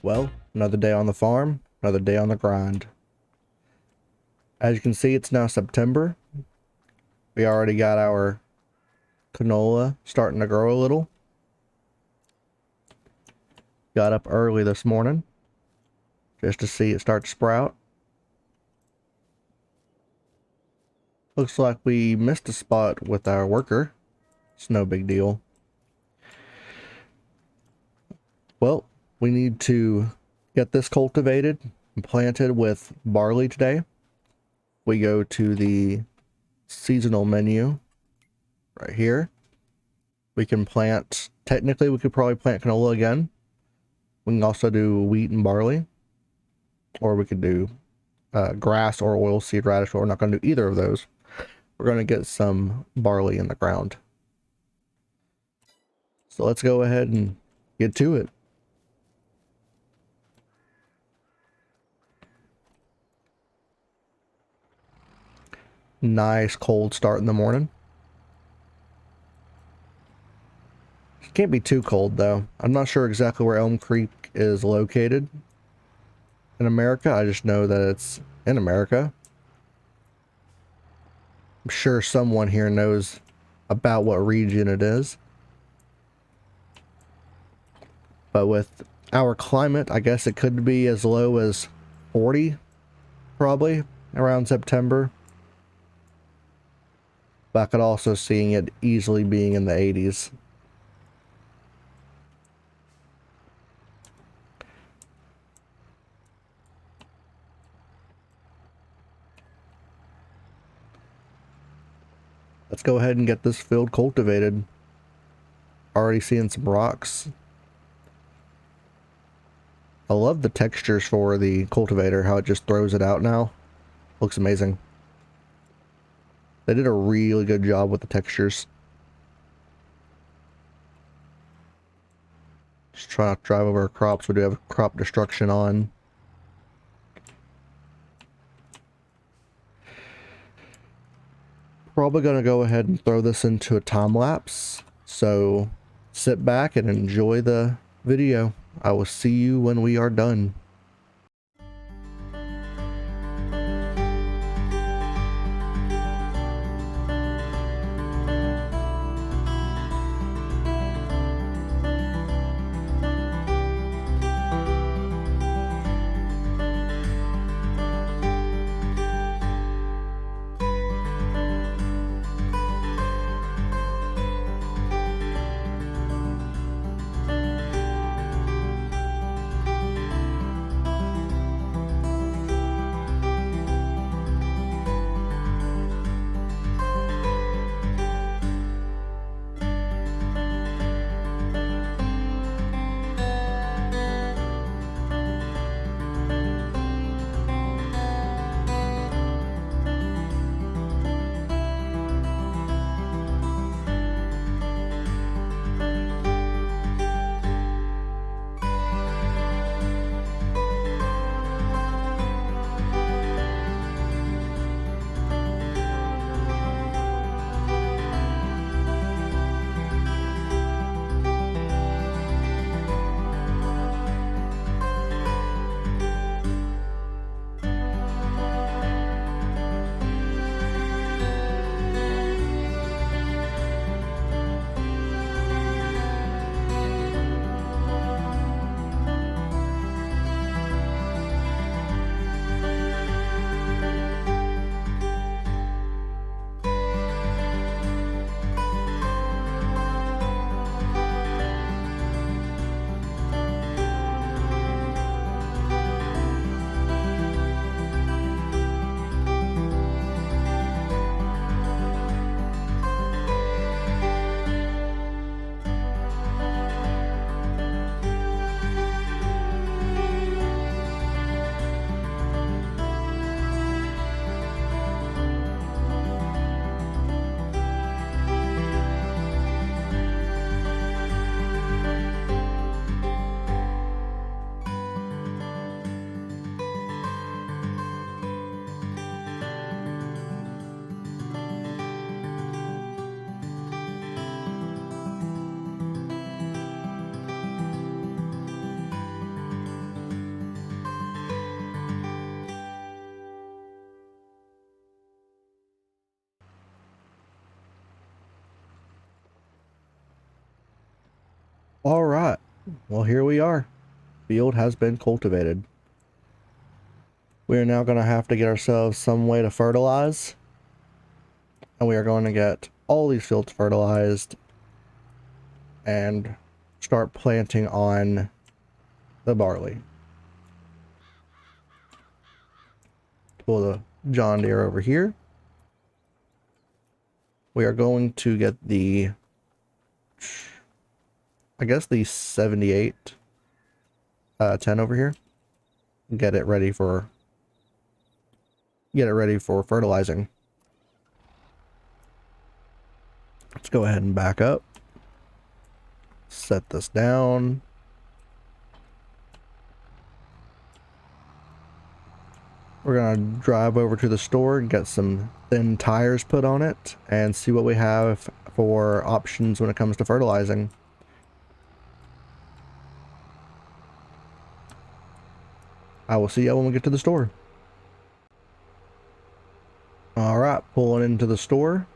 Well, another day on the farm, another day on the grind. As you can see, it's now September. We already got our canola starting to grow a little. Got up early this morning just to see it start to sprout. Looks like we missed a spot with our worker. It's no big deal. Well, we need to get this cultivated and planted with barley today. We go to the seasonal menu right here. We can plant, technically we could probably plant canola again. We can also do wheat and barley, or we could do grass or oilseed radish, but we're not going to do either of those. We're going to get some barley in the ground. So let's go ahead and get to it. Nice cold start in the morning. It can't be too cold though. I'm not sure exactly where Elm Creek is located in America. I just know that it's in America. I'm sure someone here knows about what region it is. But with our climate, I guess it could be as low as 40, probably, around September. But I could also see it easily being in the 80s. Let's go ahead and get this field cultivated. Already seeing some rocks. I love the textures for the cultivator, how it just throws it out now. Looks amazing. They did a really good job with the textures. Just trying not to drive over our crops. We do have crop destruction on. Probably going to go ahead and throw this into a time lapse. So sit back and enjoy the video. I will see you when we are done. All right. Well, here we are. Field has been cultivated. We are now going to have to get ourselves some way to fertilize. And we are going to get all these fields fertilized and start planting on the barley. Pull the John Deere over here. We are going to get the, I guess the 78 10 over here. Get it ready for fertilizing. Let's go ahead and back up. Set this down. We're gonna drive over to the store and get some thin tires put on it and see what we have for options when it comes to fertilizing. I will see you when we get to the store. All right, pulling into the store.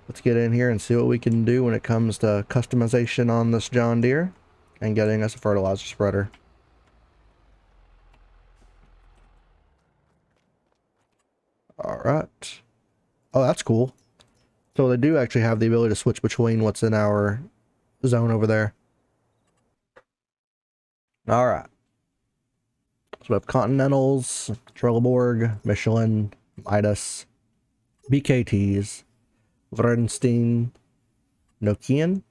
Let's get in here and see what we can do when it comes to customization on this John Deere and getting us a fertilizer spreader. All right. Oh, that's cool. So they do actually have the ability to switch between what's in our zone over there. All right. So we have Continentals, Trelleborg, Michelin, Midas, BKTs, Vrenstein, Nokian.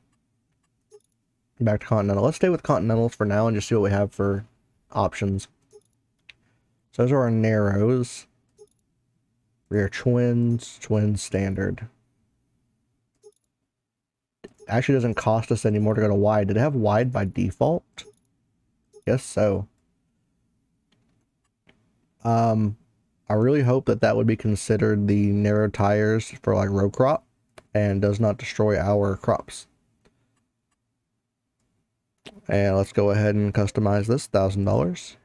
Back to Continental. Let's stay with Continentals for now and just see what we have for options. So those are our narrows. Rear twins, twin standard. Actually doesn't cost us anymore to go to wide. Did it have wide by default? Yes, so. I really hope that that would be considered the narrow tires for like row crop and does not destroy our crops. And let's go ahead and customize this $1,000.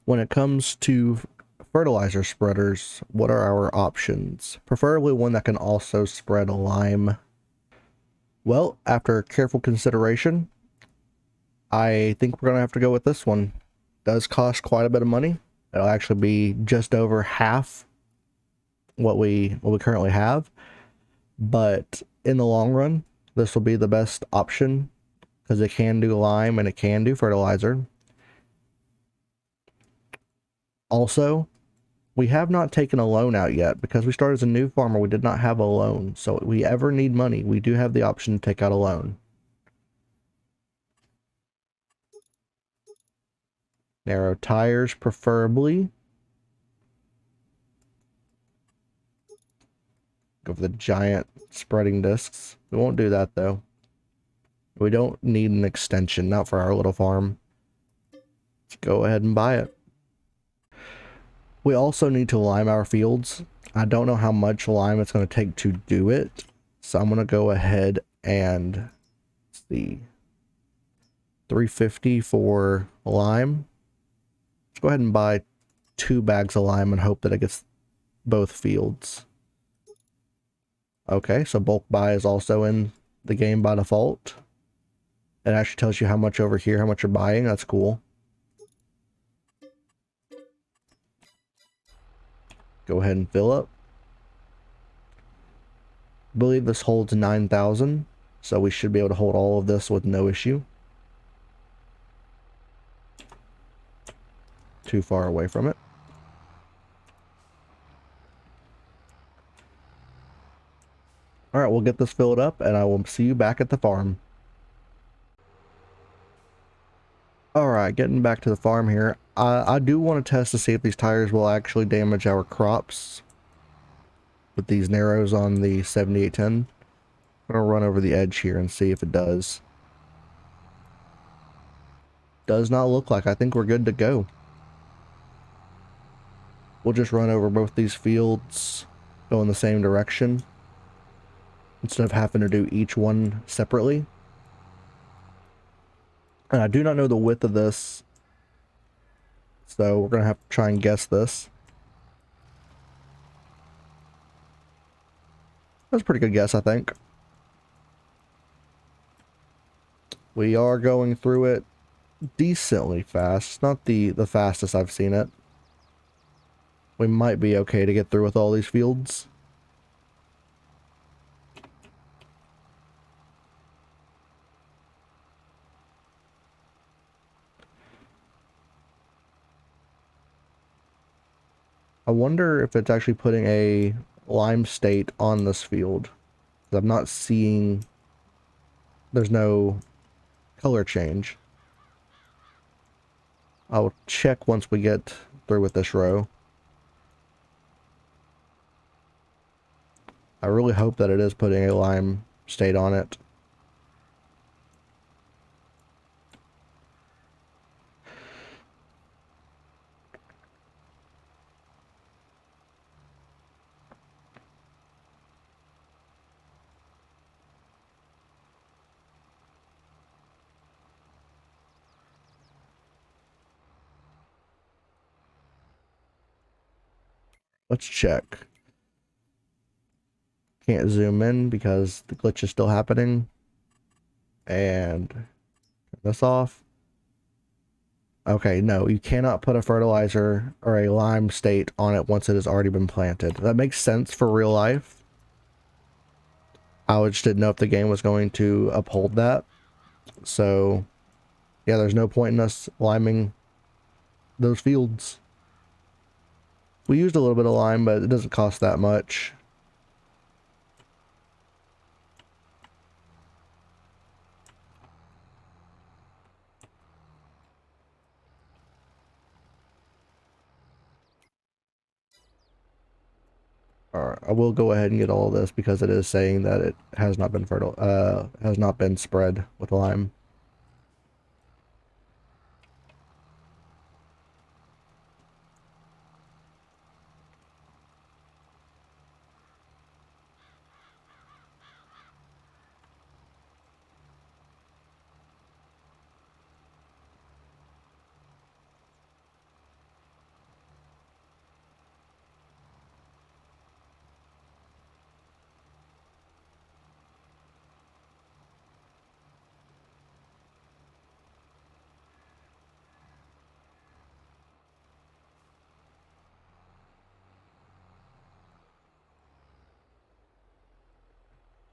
When it comes to fertilizer spreaders, what are our options? Preferably one that can also spread lime. Well, after careful consideration, I think we're going to have to go with this one. It does cost quite a bit of money. It'll actually be just over half what we currently have. But in the long run, this will be the best option because it can do lime and it can do fertilizer. Also, we have not taken a loan out yet because we started as a new farmer. We did not have a loan. So if we ever need money, we do have the option to take out a loan. Narrow tires, preferably. Go for the giant spreading discs. We won't do that though. We don't need an extension, not for our little farm. Let's go ahead and buy it. We also need to lime our fields. I don't know how much lime it's going to take to do it. So I'm going to go ahead and, let's see, 350 for lime. Let's go ahead and buy 2 bags of lime and hope that it gets both fields. Okay, so bulk buy is also in the game by default. It actually tells you how much over here, how much you're buying. That's cool. Go ahead and fill up. I believe this holds 9,000, so we should be able to hold all of this with no issue. Too far away from it. All right, we'll get this filled up and I will see you back at the farm. All right, getting back to the farm here. I do want to test to see if these tires will actually damage our crops with these narrows on the 7810. I'm going to run over the edge here and see if it does. Does not look like. I think we're good to go. We'll just run over both these fields, go in the same direction, instead of having to do each one separately. And I do not know the width of this, so we're going to have to try and guess this. That's a pretty good guess, I think. We are going through it decently fast. Not the fastest I've seen it. We might be okay to get through with all these fields. I wonder if it's actually putting a lime state on this field. I'm not seeing... There's no color change. I'll check once we get through with this row. I really hope that it is putting a lime state on it. Let's check. Can't zoom in because the glitch is still happening. And turn this off. Okay, no, you cannot put a fertilizer or a lime state on it once it has already been planted. That makes sense for real life. I just didn't know if the game was going to uphold that. So, yeah, there's no point in us liming those fields. We used a little bit of lime, but it doesn't cost that much. Alright, I will go ahead and get all of this because it is saying that it has not been has not been spread with lime.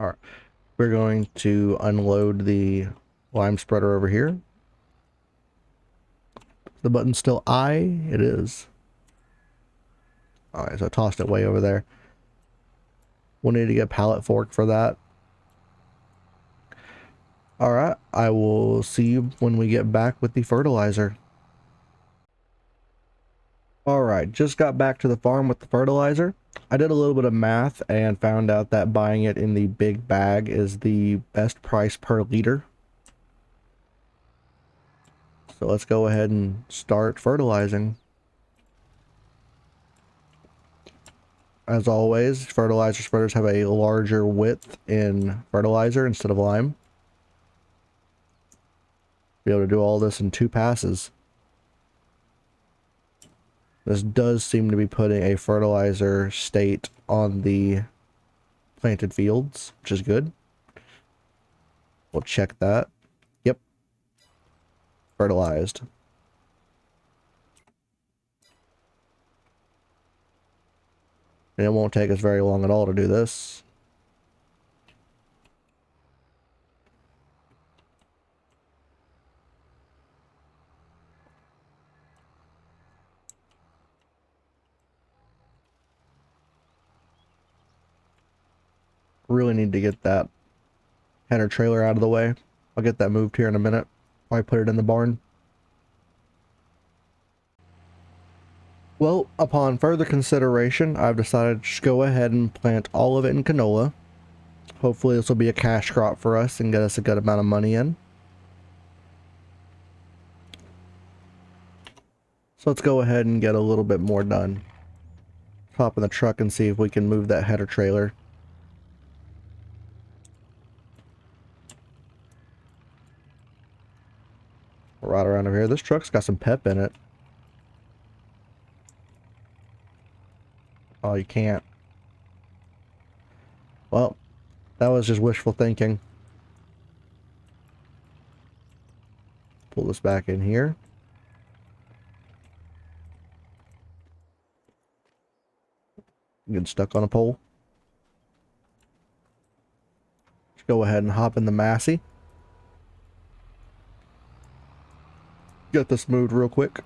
Alright, we're going to unload the lime spreader over here. The button's still I? It is. Alright, so I tossed it way over there. We'll need to get a pallet fork for that. Alright, I will see you when we get back with the fertilizer. Alright, just got back to the farm with the fertilizer. I did a little bit of math and found out that buying it in the big bag is the best price per liter. So let's go ahead and start fertilizing. As always, fertilizer spreaders have a larger width in fertilizer instead of lime. Be able to do all this in 2 passes. This does seem to be putting a fertilizer state on the planted fields, which is good. We'll check that. Yep. Fertilized. And it won't take us very long at all to do this. Really need to get that header trailer out of the way. I'll get that moved here in a minute. Probably put it in the barn. Well, upon further consideration, I've decided to just go ahead and plant all of it in canola. Hopefully this will be a cash crop for us and get us a good amount of money in. So let's go ahead and get a little bit more done. Hop in the truck and see if we can move that header trailer. Right around over here. This truck's got some pep in it. Oh, you can't. Well, that was just wishful thinking. Pull this back in here. Get stuck on a pole. Let's go ahead and hop in the Massey. Get this moved real quick.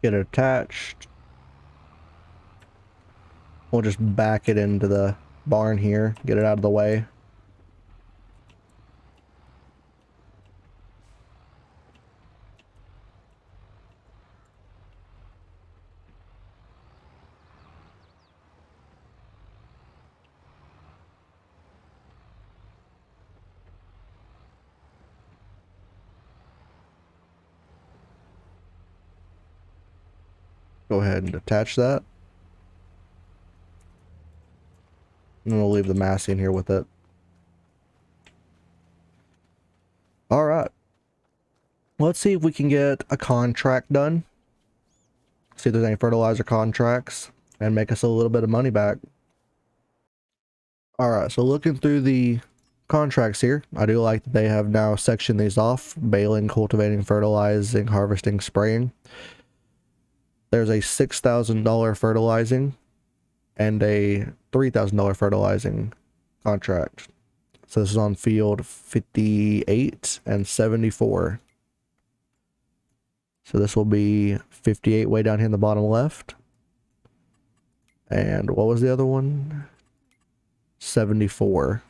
Get it attached. We'll just back it into the barn here. Get it out of the way. Go ahead and attach that. And we'll leave the Massey in here with it. Alright. Let's see if we can get a contract done. See if there's any fertilizer contracts. And make us a little bit of money back. Alright, so looking through the contracts here, I do like that they have now sectioned these off. Baling, cultivating, fertilizing, harvesting, spraying. There's a $6,000 fertilizing and a $3,000 fertilizing contract. So this is on field 58 and 74. So this will be 58 way down here in the bottom left. And what was the other one? 74.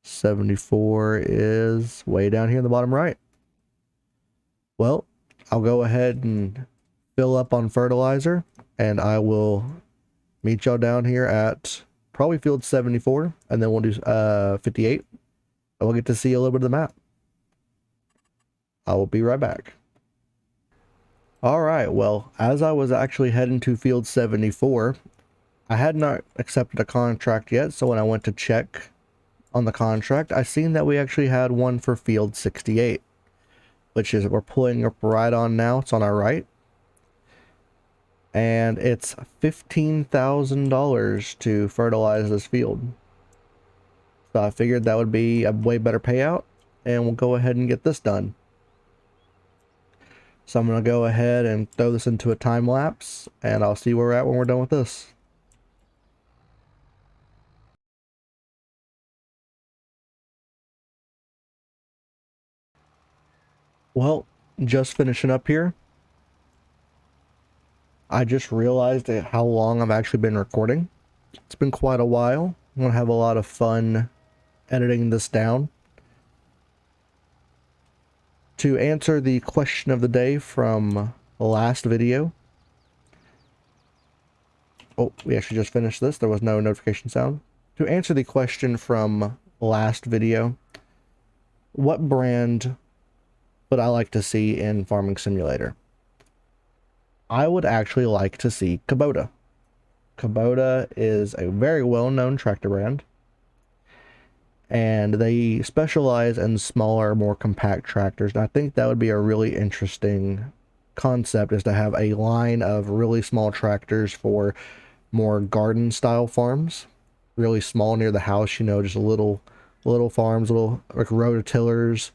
74 is way down here in the bottom right. Well, I'll go ahead and fill up on fertilizer, and I will meet y'all down here at probably field 74, and then we'll do 58, and we'll get to see a little bit of the map. I will be right back. Alright, well, as I was actually heading to field 74, I had not accepted a contract yet, so when I went to check on the contract, I seen that we actually had one for field 68. Which is, we're pulling up right on now. It's on our right. And it's $15,000 to fertilize this field. So I figured that would be a way better payout. And we'll go ahead and get this done. So I'm going to go ahead and throw this into a time lapse. And I'll see where we're at when we're done with this. Well, just finishing up here. I just realized how long I've actually been recording. It's been quite a while. I'm going to have a lot of fun editing this down. To answer the question of the day from the last video. Oh, we actually just finished this. There was no notification sound. To answer the question from last video, what brand would I like to see in Farming Simulator? I would actually like to see Kubota. Kubota is a very well-known tractor brand, and they specialize in smaller, more compact tractors. And I think that would be a really interesting concept, is to have a line of really small tractors for more garden style farms, really small near the house, you know, just little farms, little like rototillers.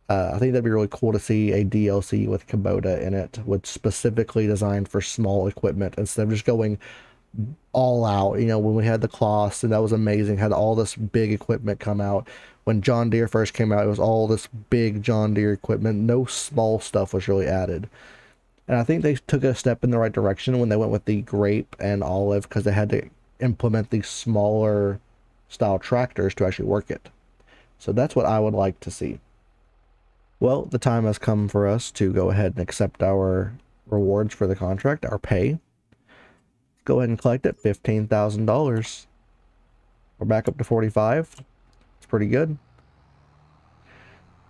I think that'd be really cool to see a DLC with Kubota in it, with specifically designed for small equipment instead of just going all out. You know, when we had the Kloss, and that was amazing, had all this big equipment come out. When John Deere first came out, it was all this big John Deere equipment. No small stuff was really added. And I think they took a step in the right direction when they went with the Grape and Olive, because they had to implement these smaller style tractors to actually work it. So that's what I would like to see. Well, the time has come for us to go ahead and accept our rewards for the contract, our pay. Let's go ahead and collect it, $15,000. We're back up to 45. It's pretty good.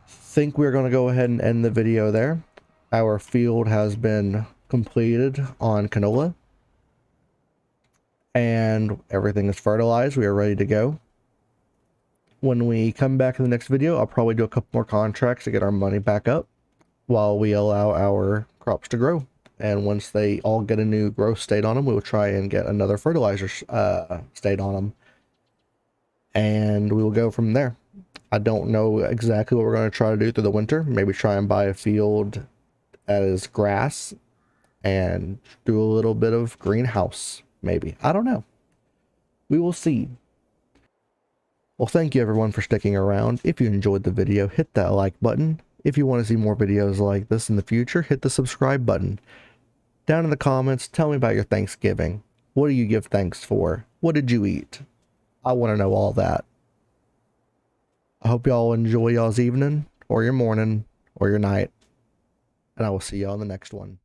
Think we're going to go ahead and end the video there. Our field has been completed on canola. And everything is fertilized. We are ready to go. when we come back in the next video, I'll probably do a couple more contracts to get our money back up while we allow our crops to grow. And once they all get a new growth state on them, we will try and get another fertilizer state on them. And we will go from there. I don't know exactly what we're going to try to do through the winter. Maybe try and buy a field that is grass and do a little bit of greenhouse. Maybe. I don't know. We will see. Well, thank you everyone for sticking around. If you enjoyed the video, hit that like button. If you want to see more videos like this in the future, hit the subscribe button. Down in the comments, tell me about your Thanksgiving. What do you give thanks for? What did you eat? I want to know all that. I hope y'all enjoy y'all's evening, or your morning, or your night. And I will see y'all in the next one.